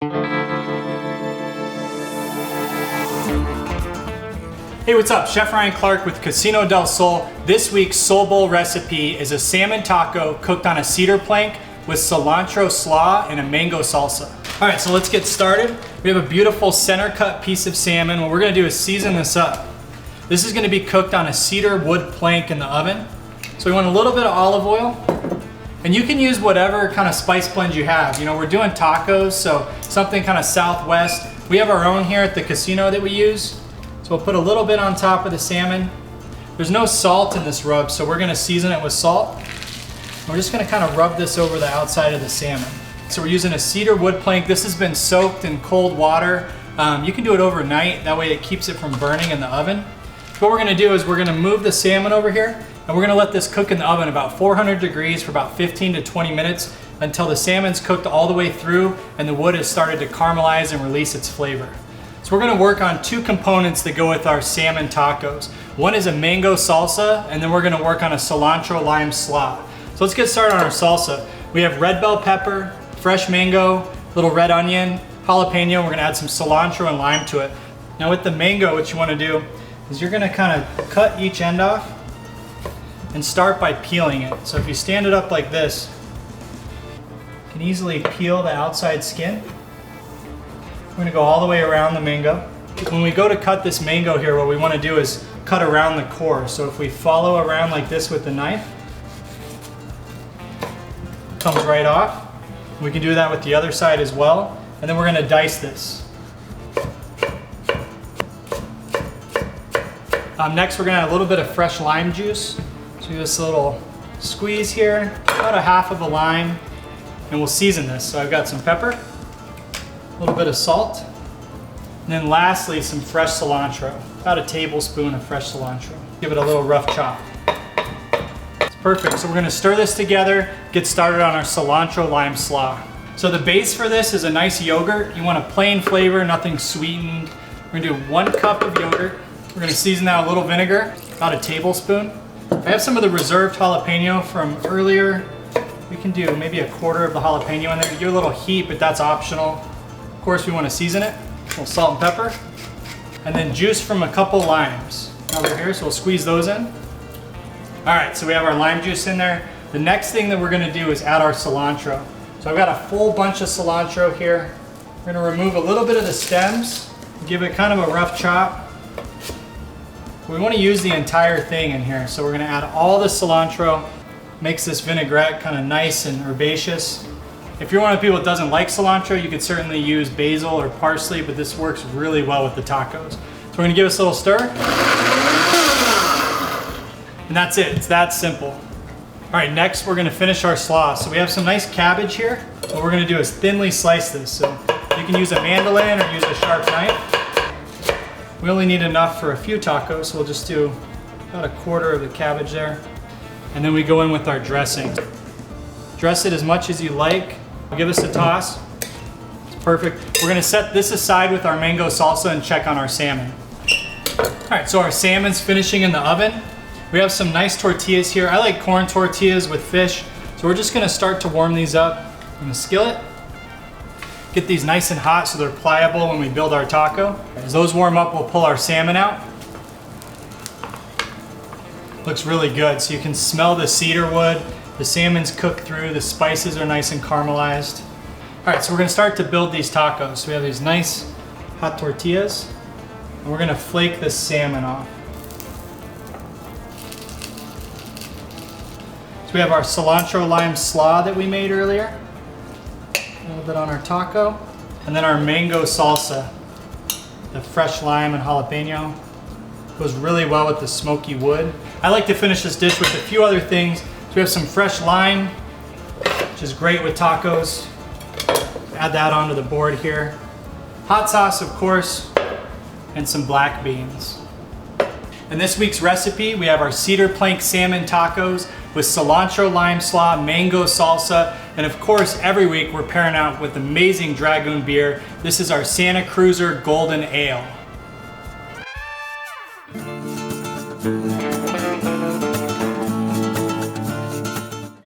Hey, what's up? Chef Ryan Clark with Casino del Sol. This week's Soul Bowl recipe is a salmon taco cooked on a cedar plank with cilantro slaw and a mango salsa. All right, so let's get started. We have a beautiful center cut piece of salmon. What we're gonna do is season this up. This is gonna be cooked on a cedar wood plank in the oven. So we want a little bit of olive oil, and you can use whatever kind of spice blend you have. You know, we're doing tacos, so something kind of Southwest. We have our own here at the casino that we use. So we'll put a little bit on top of the salmon. There's no salt in this rub, so we're gonna season it with salt. We're just gonna kind of rub this over the outside of the salmon. So we're using a cedar wood plank. This has been soaked in cold water. You can do it overnight, that way it keeps it from burning in the oven. So what we're gonna do is we're gonna move the salmon over here, and we're gonna let this cook in the oven about 400 degrees for about 15 to 20 minutes until the salmon's cooked all the way through and the wood has started to caramelize and release its flavor. So we're gonna work on two components that go with our salmon tacos. One is a mango salsa, and then we're gonna work on a cilantro lime slaw. So let's get started on our salsa. We have red bell pepper, fresh mango, little red onion, jalapeno. We're gonna add some cilantro and lime to it. Now with the mango, what you wanna do is you're gonna kind of cut each end off and start by peeling it. So if you stand it up like this, you can easily peel the outside skin. We're gonna go all the way around the mango. When we go to cut this mango here, what we wanna do is cut around the core. So if we follow around like this with the knife, it comes right off. We can do that with the other side as well. And then we're gonna dice this. Next, we're gonna add a little bit of fresh lime juice. So do this little squeeze here, about a half of a lime, and we'll season this. So I've got some pepper, a little bit of salt, and then lastly some fresh cilantro, about a tablespoon of fresh cilantro. Give it a little rough chop. It's perfect. So we're gonna stir this together, get started on our cilantro lime slaw. So the base for this is a nice yogurt. You want a plain flavor, nothing sweetened. We're gonna do 1 cup of yogurt. We're gonna season that with a little vinegar, about a tablespoon. I have some of the reserved jalapeno from earlier. We can do maybe a quarter of the jalapeno in there. Give it a little heat, but that's optional. Of course, we want to season it. A little salt and pepper. And then juice from a couple limes over here, so we'll squeeze those in. All right, so we have our lime juice in there. The next thing that we're gonna do is add our cilantro. So I've got a full bunch of cilantro here. We're gonna remove a little bit of the stems, give it kind of a rough chop. We want to use the entire thing in here, so we're gonna add all the cilantro. Makes this vinaigrette kind of nice and herbaceous. If you're one of the people that doesn't like cilantro, you could certainly use basil or parsley, but this works really well with the tacos. So we're gonna give this a little stir. And that's it, it's that simple. All right, next we're gonna finish our slaw. So we have some nice cabbage here. What we're gonna do is thinly slice this. So you can use a mandolin or use a sharp knife. We only need enough for a few tacos, so we'll just do about a quarter of the cabbage there. And then we go in with our dressing. Dress it as much as you like. Give us a toss. It's perfect. We're gonna set this aside with our mango salsa and check on our salmon. All right, so our salmon's finishing in the oven. We have some nice tortillas here. I like corn tortillas with fish. So we're just gonna start to warm these up in a skillet. Get these nice and hot so they're pliable when we build our taco. As those warm up, we'll pull our salmon out. Looks really good. So you can smell the cedar wood. The salmon's cooked through, the spices are nice and caramelized. All right, so we're gonna start to build these tacos. So we have these nice hot tortillas, and we're gonna flake this salmon off. So we have our cilantro lime slaw that we made earlier. A little bit on our taco. And then our mango salsa. The fresh lime and jalapeno. Goes really well with the smoky wood. I like to finish this dish with a few other things. So we have some fresh lime, which is great with tacos. Add that onto the board here. Hot sauce, of course, and some black beans. In this week's recipe, we have our cedar plank salmon tacos with cilantro lime slaw, mango salsa, and of course, every week we're pairing out with amazing Dragoon beer. This is our Santa Cruiser Golden Ale.